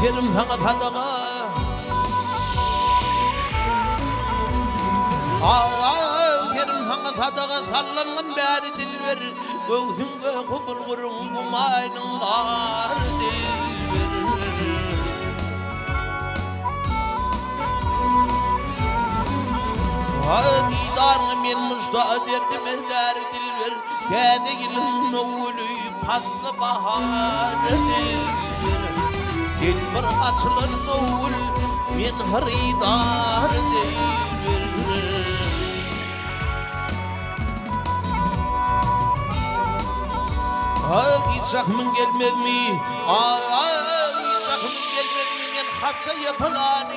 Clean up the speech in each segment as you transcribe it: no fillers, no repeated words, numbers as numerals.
Kerim sana padağa Kerim sana padağa sallangan bari dilber Göğsünge kubulgurun kumaynın var dilber Didarını men muşta derdim eder dilber Kâde yılın ovulü paslı bahar dilber Dilber açılır ovul men haridar dilber Gitsakmın gelmek mi? Gitsakmın gelmek mi? Men hatta yapılanı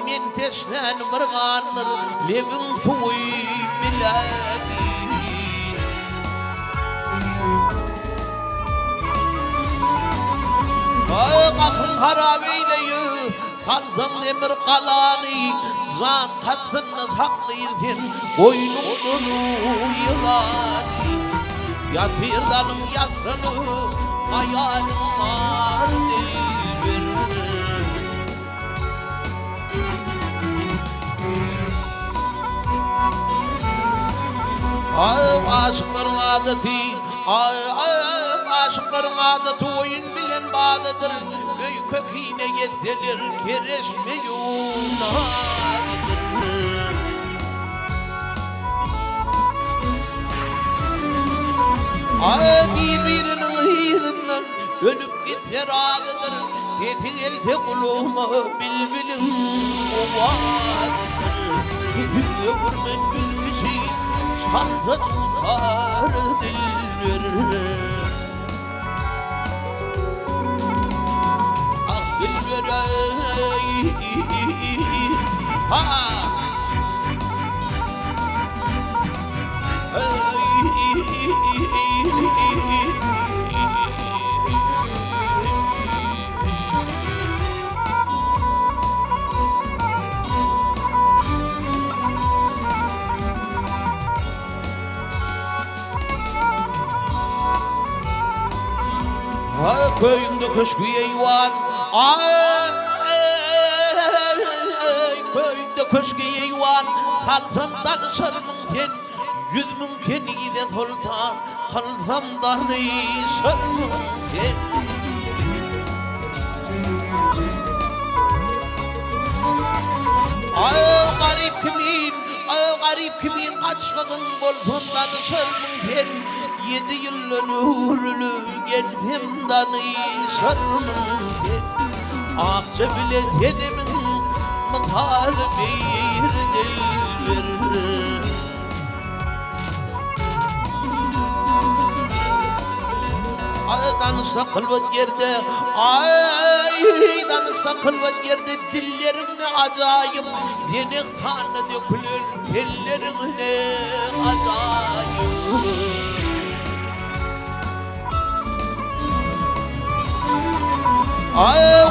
men teşnen vırganır levin tuğuy bilani Kalkın harap eyleyi Kaldım demir kalanı Zan katsını saklayırken Boynum dolu yılanı Yatır dalım yatranı Hayalim var dilber Aşıkların adeti Aşıkların adeti oyun bilen badıdır Göy kökine yetselir kereşme yunadıdır Birbirinin hıyırından ölüp gitler ağıdır Teti elde kulağıma bilbilim ovadıdır Ömürmen gülküsü çanta tutar dilber Ah dilber ha Köyümde köşkü eyvan Köyümde köşkü eyvan Kalsamdan sarımken Yüzümün keniği de sultan Kalsamdan sarımken Garip kimin kaçlığın bolsundan sarımken 7 yıl ömürlü geldim sarımken Akça bile tenimin mıtal bir dilber Aydan sakılvat yerde Aydan sakılvat yerde Dillerin ne acayip Yenek tanrı dökülür Tellerin ne acayip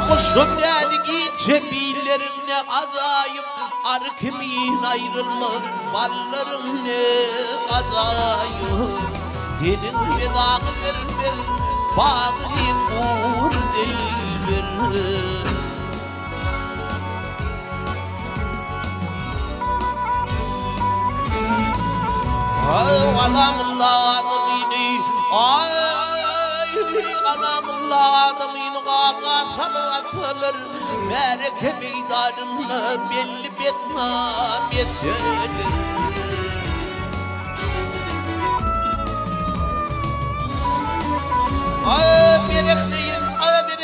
Kuşum yani cebilerin ne acayip Arı kimin ayrılmaz Balların ne acayip Dedin veda vermez Bağlayın uğur dilber Alamullah adamini Alamullah adamini Gaga salatılır Mereke meydanında belli betnam yetedir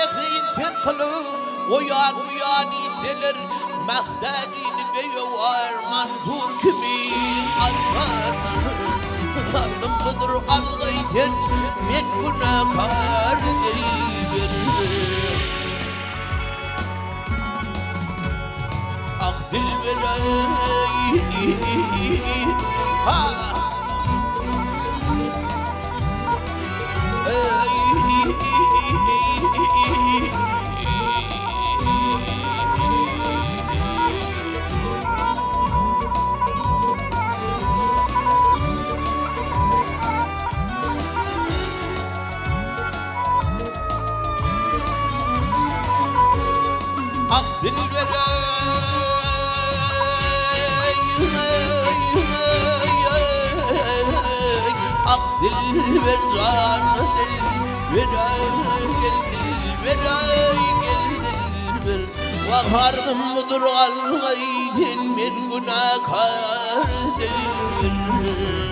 Melekleyin terkalı Uyan iseler Mehdadini beyo var Manzur kimin azatır Aldım budur algayken Men günahkar değildir Ah dilber ha Ah dilber ah dilber can dilber gel dilber gel dilber vakardım mudur algaydın ben günahkar dilber